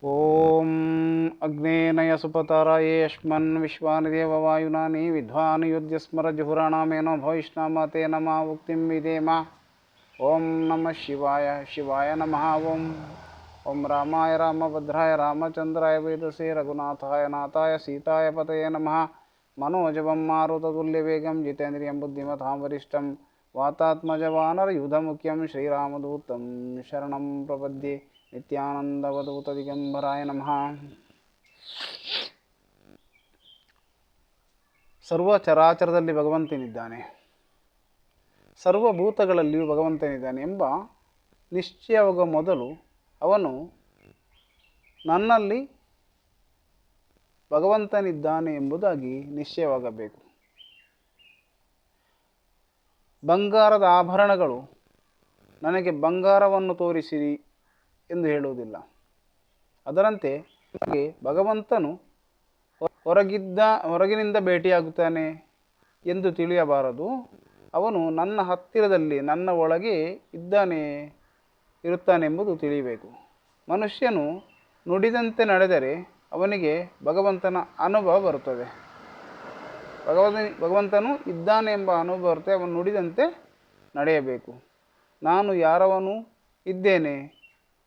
ಓಂ ಅಗ್ನೇನಯ ಸುಪತಾರಾಯೇ ಯಷ್ಮನ್ ವಿಶ್ವಾನಿ ದೇವವಾಯುನಾನಿ ವಿದ್ವಾನ್ ಯುದ್ಧ ಸ್ಮರ ಜುಹುರಾಣಾಮೇನೋ ಭವಿಷ್ಣಾಮ ತೇ ನಮಃ ಉಕ್ತಿಂ ವಿಧೇಮ. ಓಂ ನಮಃ ಶಿವಾಯ ಶಿವಾಯ ನಮಃ. ಓಂ ರಾಮಾಯ ರಾಮಭದ್ರಾಯ ರಾಮಚಂದ್ರಾಯ ವೇದಸೇ ರಘುನಾಥಾಯ ನಾಥಾಯ ಸೀತಾಯ ಪತಯೇ ನಮಃ. ಮನೋಜವಂ ಮಾರುತತುಲ್ಯವೇಗಂ ಜಿತೇಂದ್ರಿಯಂ ಬುದ್ಧಿಮತಾಂ ವರಿಷ್ಠಂ ವಾತಾತ್ಮಜವಾನರಯುಧಮುಖ್ಯಂ ಶ್ರೀರಾಮದೂತಂ ಶರಣಂ ಪ್ರಪದ್ಯೆ. ನಿತ್ಯಾನಂದವಧೂತ ದಿಗಂಬರಾಯ ನಮಃ. ಸರ್ವ ಚರಾಚರದಲ್ಲಿ ಭಗವಂತನಿದ್ದಾನೆ, ಸರ್ವಭೂತಗಳಲ್ಲಿಯೂ ಭಗವಂತನಿದ್ದಾನೆ ಎಂಬ ನಿಶ್ಚಯವಾಗುವ ಮೊದಲು ಅವನು ನನ್ನಲ್ಲಿ ಭಗವಂತನಿದ್ದಾನೆ ಎಂಬುದಾಗಿ ನಿಶ್ಚಯವಾಗಬೇಕು. ಬಂಗಾರದ ಆಭರಣಗಳು ನನಗೆ ಬಂಗಾರವನ್ನು ತೋರಿಸಿರಿ ಎಂದು ಹೇಳುವುದಿಲ್ಲ. ಅದರಂತೆ ಭಗವಂತನು ಹೊರಗಿನಿಂದ ಭೇಟಿಯಾಗುತ್ತಾನೆ ಎಂದು ತಿಳಿಯಬಾರದು. ಅವನು ನನ್ನ ಹತ್ತಿರದಲ್ಲಿ, ನನ್ನ ಒಳಗೆ ಇರುತ್ತಾನೆ ಎಂಬುದು ತಿಳಿಯಬೇಕು. ಮನುಷ್ಯನು ನುಡಿದಂತೆ ನಡೆದರೆ ಅವನಿಗೆ ಭಗವಂತನ ಅನುಭವ ಬರುತ್ತದೆ. ಭಗವಂತನು ಇದ್ದಾನೆ ಎಂಬ ಅನುಭವ ಬರುತ್ತೆ. ಅವನು ನುಡಿದಂತೆ ನಡೆಯಬೇಕು. ನಾನು ಯಾರವನು ಇದ್ದೇನೆ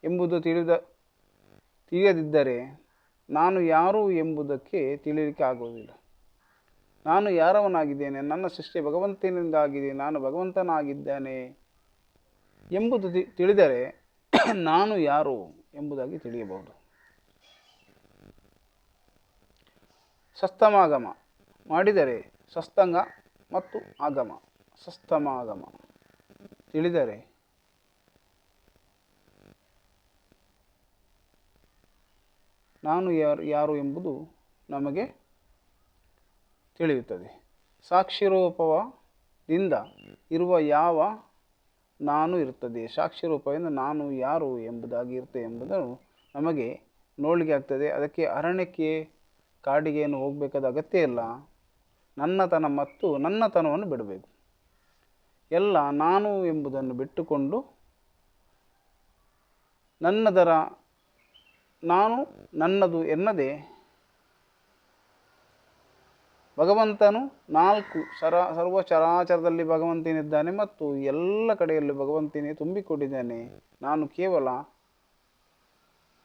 ಎಂಬುದು ತಿಳಿಯದಿದ್ದರೆ ನಾನು ಯಾರು ಎಂಬುದಕ್ಕೆ ತಿಳಿಯಲಿಕ್ಕೆ ಆಗುವುದಿಲ್ಲ. ನಾನು ಯಾರವನಾಗಿದ್ದೇನೆ, ನನ್ನ ಸೃಷ್ಟಿ ಭಗವಂತನಿಂದಾಗಿದೆ, ನಾನು ಭಗವಂತನಾಗಿದ್ದೇನೆ ಎಂಬುದು ತಿಳಿದರೆ ನಾನು ಯಾರು ಎಂಬುದಾಗಿ ತಿಳಿಯಬಹುದು. ಸಸ್ತಮಾಗಮ ಮಾಡಿದರೆ ಸಸ್ತಂಗ ಮತ್ತು ಆಗಮ, ಸಸ್ತಮಾಗಮ ತಿಳಿದರೆ ನಾನು ಯಾರು ಎಂಬುದು ನಮಗೆ ತಿಳಿಯುತ್ತದೆ. ಸಾಕ್ಷಿರೂಪದಿಂದ ಇರುವ ಯಾವ ನಾನು ಇರುತ್ತದೆ, ಸಾಕ್ಷಿರೂಪದಿಂದ ನಾನು ಯಾರು ಎಂಬುದಾಗಿ ಇರ್ತದೆ ಎಂಬುದನ್ನು ನಮಗೆ ನೋಡಲಿಕ್ಕೆ ಆಗ್ತದೆ. ಅದಕ್ಕೆ ಅರಣ್ಯಕ್ಕೆ ಕಾಡಿಗೆ ಏನು ಹೋಗಬೇಕಾದ ಅಗತ್ಯ ಇಲ್ಲ. ನನ್ನತನ ಮತ್ತು ನನ್ನತನವನ್ನು ಬಿಡಬೇಕು. ಎಲ್ಲ ನಾನು ಎಂಬುದನ್ನು ಬಿಟ್ಟುಕೊಂಡು ನಾನು ನನ್ನದು ಎನ್ನದೆ ಭಗವಂತನು ಸರ್ವ ಚರಾಚರದಲ್ಲಿ ಭಗವಂತನಿದ್ದಾನೆ ಮತ್ತು ಎಲ್ಲ ಕಡೆಯಲ್ಲೂ ಭಗವಂತನೇ ತುಂಬಿಕೊಂಡಿದ್ದಾನೆ, ನಾನು ಕೇವಲ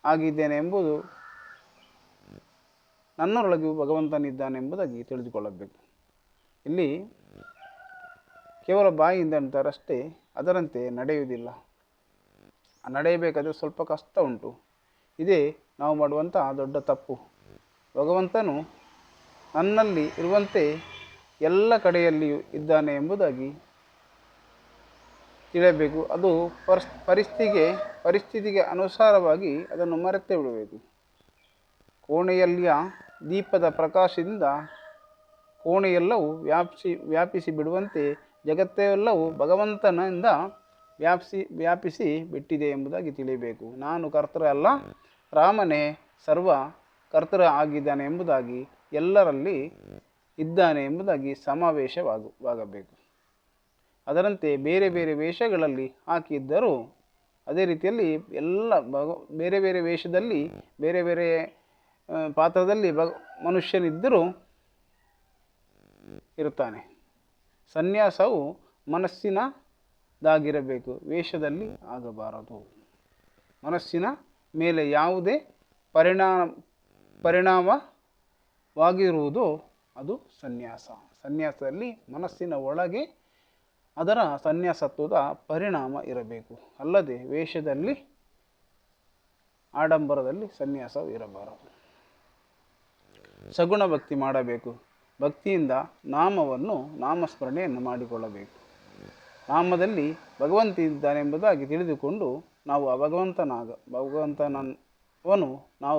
ಆಗಿದ್ದೇನೆ ಎಂಬುದು, ನನ್ನರೊಳಗೂ ಭಗವಂತನಿದ್ದಾನೆ ಎಂಬುದಾಗಿ ತಿಳಿದುಕೊಳ್ಳಬೇಕು. ಇಲ್ಲಿ ಕೇವಲ ಬಾಯಿಯಿಂದ ಅಂತಾರಷ್ಟೇ, ಅದರಂತೆ ನಡೆಯುವುದಿಲ್ಲ. ನಡೆಯಬೇಕಾದರೆ ಸ್ವಲ್ಪ ಕಷ್ಟ ಉಂಟು. ಇದೇ ನಾವು ಮಾಡುವಂಥ ದೊಡ್ಡ ತಪ್ಪು. ಭಗವಂತನು ನನ್ನಲ್ಲಿ ಇರುವಂತೆ ಎಲ್ಲ ಕಡೆಯಲ್ಲಿಯೂ ಇದ್ದಾನೆ ಎಂಬುದಾಗಿ ತಿಳಿಯಬೇಕು. ಅದು ಪರಿಸ್ಥಿತಿಗೆ ಅನುಸಾರವಾಗಿ ಅದನ್ನು ಮರೆತೇ ಬಿಡಬೇಕು. ಕೋಣೆಯಲ್ಲಿಯ ದೀಪದ ಪ್ರಕಾಶದಿಂದ ಕೋಣೆಯೆಲ್ಲವೂ ವ್ಯಾಪಿಸಿ ಬಿಡುವಂತೆ ಜಗತ್ತೆಲ್ಲವೂ ಭಗವಂತನಿಂದ ವ್ಯಾಪಿಸಿ ಬಿಟ್ಟಿದೆ ಎಂಬುದಾಗಿ ತಿಳಿಯಬೇಕು. ನಾನು ಕರ್ತೃ ಅಲ್ಲ, ರಾಮನೇ ಸರ್ವ ಕರ್ತೃ ಆಗಿದ್ದಾನೆ ಎಂಬುದಾಗಿ, ಎಲ್ಲರಲ್ಲಿ ಇದ್ದಾನೆ ಎಂಬುದಾಗಿ ಸಮಾವೇಶವಾಗಬೇಕು. ಅದರಂತೆ ಬೇರೆ ಬೇರೆ ವೇಷಗಳಲ್ಲಿ ಹಾಕಿದ್ದರೂ ಅದೇ ರೀತಿಯಲ್ಲಿ ಎಲ್ಲ ಬೇರೆ ಬೇರೆ ವೇಷದಲ್ಲಿ ಬೇರೆ ಬೇರೆ ಪಾತ್ರದಲ್ಲಿ ಮನುಷ್ಯನಿದ್ದರೂ ಇರುತ್ತಾನೆ. ಸನ್ಯಾಸವು ಮನಸ್ಸಿನದಾಗಿರಬೇಕು, ವೇಷದಲ್ಲಿ ಆಗಬಾರದು. ಮನಸ್ಸಿನ ಮೇಲೆ ಯಾವುದೇ ಪರಿಣಾಮವಾಗಿರುವುದು ಅದು ಸನ್ಯಾಸ. ಸನ್ಯಾಸದಲ್ಲಿ ಮನಸ್ಸಿನ ಒಳಗೆ ಅದರ ಸನ್ಯಾಸತ್ವದ ಪರಿಣಾಮ ಇರಬೇಕು, ಅಲ್ಲದೆ ವೇಷದಲ್ಲಿ ಆಡಂಬರದಲ್ಲಿ ಸನ್ಯಾಸವು ಇರಬಾರದು. ಸಗುಣ ಭಕ್ತಿ ಮಾಡಬೇಕು. ಭಕ್ತಿಯಿಂದ ನಾಮಸ್ಮರಣೆಯನ್ನು ಮಾಡಿಕೊಳ್ಳಬೇಕು. ನಾಮದಲ್ಲಿ ಭಗವಂತ ಇದ್ದಾನೆ ಎಂಬುದಾಗಿ ತಿಳಿದುಕೊಂಡು ನಾವು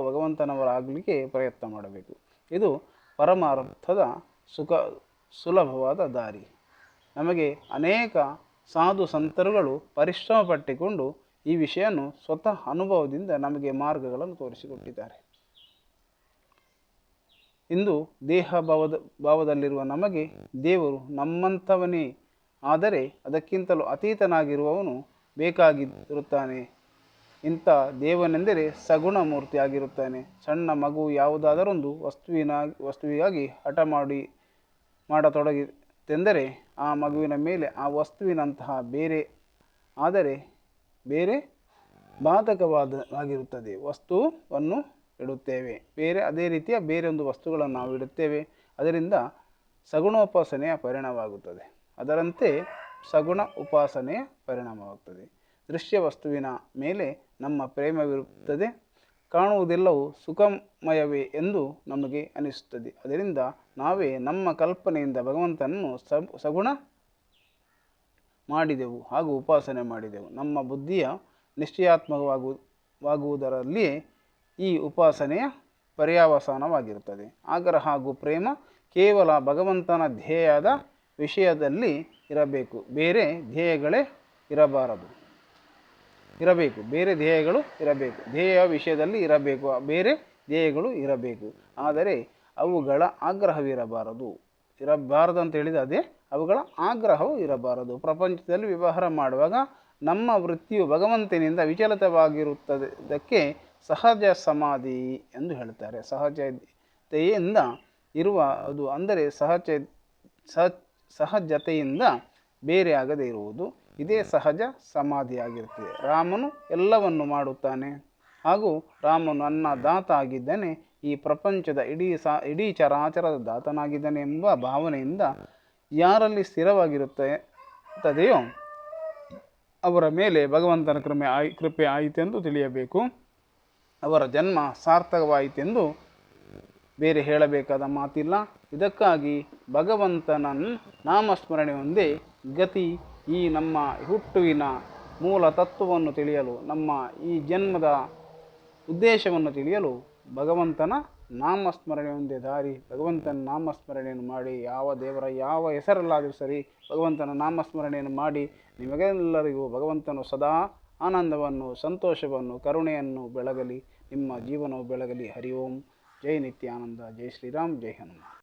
ಭಗವಂತನವರಾಗಲಿಕ್ಕೆ ಪ್ರಯತ್ನ ಮಾಡಬೇಕು. ಇದು ಪರಮಾರ್ಥದ ಸುಲಭವಾದ ದಾರಿ. ನಮಗೆ ಅನೇಕ ಸಾಧು ಸಂತರುಗಳು ಪರಿಶ್ರಮ ಪಟ್ಟಿಕೊಂಡು ಈ ವಿಷಯವನ್ನು ಸ್ವತಃ ಅನುಭವದಿಂದ ನಮಗೆ ಮಾರ್ಗಗಳನ್ನು ತೋರಿಸಿಕೊಟ್ಟಿದ್ದಾರೆ. ಇಂದು ಭಾವದಲ್ಲಿರುವ ನಮಗೆ ದೇವರು ನಮ್ಮಂಥವನೇ, ಆದರೆ ಅದಕ್ಕಿಂತಲೂ ಅತೀತನಾಗಿರುವವನು ಬೇಕಾಗಿರುತ್ತಾನೆ ಇಂಥ ದೇವನೆಂದರೆ ಸಗುಣ ಮೂರ್ತಿಯಾಗಿರುತ್ತಾನೆ. ಸಣ್ಣ ಮಗು ಯಾವುದಾದರೊಂದು ವಸ್ತುವಿಗಾಗಿ ಹಠ ಮಾಡತೊಡಗಿತೆಂದರೆ ಆ ಮಗುವಿನ ಮೇಲೆ ಆ ವಸ್ತುವಿನಂತಹ ಬೇರೆ ಬಾಧಕವಾಗಿರುತ್ತದೆ. ವಸ್ತುವನ್ನು ಇಡುತ್ತೇವೆ, ಅದೇ ರೀತಿಯ ಬೇರೆ ಒಂದು ವಸ್ತುಗಳನ್ನು ನಾವು ಇಡುತ್ತೇವೆ. ಅದರಿಂದ ಸಗುಣ ಉಪಾಸನೆಯ ಪರಿಣಾಮವಾಗುತ್ತದೆ. ಅದರಂತೆ ಸಗುಣ ಉಪಾಸನೆಯ ಪರಿಣಾಮವಾಗುತ್ತದೆ. ದೃಶ್ಯ ವಸ್ತುವಿನ ಮೇಲೆ ನಮ್ಮ ಪ್ರೇಮವಿರುತ್ತದೆ. ಕಾಣುವುದೆಲ್ಲವೂ ಸುಖಮಯವೇ ಎಂದು ನಮಗೆ ಅನಿಸುತ್ತದೆ. ಅದರಿಂದ ನಾವೇ ನಮ್ಮ ಕಲ್ಪನೆಯಿಂದ ಭಗವಂತನನ್ನು ಸಗುಣ ಮಾಡಿದೆವು ಹಾಗೂ ಉಪಾಸನೆ ಮಾಡಿದೆವು. ನಮ್ಮ ಬುದ್ಧಿಯ ನಿಶ್ಚಯಾತ್ಮಕವಾಗುವುದರಲ್ಲಿಯೇ ಈ ಉಪಾಸನೆಯ ಪರ್ಯಾವಸಾನವಾಗಿರುತ್ತದೆ. ಆಗ್ರಹ ಹಾಗೂ ಪ್ರೇಮ ಕೇವಲ ಭಗವಂತನ ಧ್ಯೇಯದ ವಿಷಯದಲ್ಲಿ ಇರಬೇಕು, ಬೇರೆ ಧ್ಯೇಯಗಳೇ ಇರಬೇಕು. ಧ್ಯೇಯ ವಿಷಯದಲ್ಲಿ ಇರಬೇಕು, ಬೇರೆ ಧ್ಯೇಯಗಳು ಇರಬೇಕು. ಆದರೆ ಅವುಗಳ ಆಗ್ರಹವಿರಬಾರದು ಅಂತ ಹೇಳಿದ ಅದೇ ಅವುಗಳ ಆಗ್ರಹವು ಇರಬಾರದು. ಪ್ರಪಂಚದಲ್ಲಿ ವ್ಯವಹಾರ ಮಾಡುವಾಗ ನಮ್ಮ ವೃತ್ತಿಯು ಭಗವಂತನಿಂದ ವಿಚಲಿತವಾಗಿರುತ್ತದೆ. ಇದಕ್ಕೆ ಸಹಜ ಸಮಾಧಿ ಎಂದು ಹೇಳ್ತಾರೆ. ಸಹಜತೆಯಿಂದ ಇರುವ ಅದು ಅಂದರೆ ಸಹಜತೆಯಿಂದ ಬೇರೆಯಾಗದೇ ಇರುವುದು, ಇದೇ ಸಹಜ ಸಮಾಧಿಯಾಗಿರುತ್ತದೆ. ರಾಮನು ಎಲ್ಲವನ್ನು ಮಾಡುತ್ತಾನೆ ಹಾಗೂ ರಾಮನು ನನ್ನ ದಾತ ಆಗಿದ್ದಾನೆ, ಈ ಪ್ರಪಂಚದ ಇಡೀ ಚರಾಚರದ ದಾತನಾಗಿದ್ದಾನೆ ಎಂಬ ಭಾವನೆಯಿಂದ ಯಾರಲ್ಲಿ ಸ್ಥಿರವಾಗಿರುತ್ತದೆಯೋ ಅವರ ಮೇಲೆ ಭಗವಂತನ ಕೃಪೆ ಆಯಿತೆಂದು ತಿಳಿಯಬೇಕು. ಅವರ ಜನ್ಮ ಸಾರ್ಥಕವಾಯಿತೆಂದು ಬೇರೆ ಹೇಳಬೇಕಾದ ಮಾತಿಲ್ಲ. ಇದಕ್ಕಾಗಿ ಭಗವಂತನ ನಾಮಸ್ಮರಣೆ ಒಂದೇ ಗತಿ. ಈ ನಮ್ಮ ಹುಟ್ಟುವಿನ ಮೂಲ ತತ್ವವನ್ನು ತಿಳಿಯಲು, ನಮ್ಮ ಈ ಜನ್ಮದ ಉದ್ದೇಶವನ್ನು ತಿಳಿಯಲು ಭಗವಂತನ ನಾಮಸ್ಮರಣೆ ಒಂದೇ ದಾರಿ. ಭಗವಂತನ ನಾಮಸ್ಮರಣೆಯನ್ನು ಮಾಡಿ, ಯಾವ ದೇವರ ಯಾವ ಹೆಸರಲ್ಲಾದರೂ ಸರಿ ಭಗವಂತನ ನಾಮಸ್ಮರಣೆಯನ್ನು ಮಾಡಿ. ನಿಮಗೆಲ್ಲರಿಗೂ ಭಗವಂತನು ಸದಾ ಆನಂದವನ್ನು, ಸಂತೋಷವನ್ನು, ಕರುಣೆಯನ್ನು ಬೆಳಗಲಿ. ನಿಮ್ಮ ಜೀವನವು ಬೆಳಗಲಿ. ಹರಿ ಓಂ. ಜೈ ನಿತ್ಯಾನಂದ. ಜೈ ಶ್ರೀರಾಮ್. ಜೈ ಹನುಮಾನ್.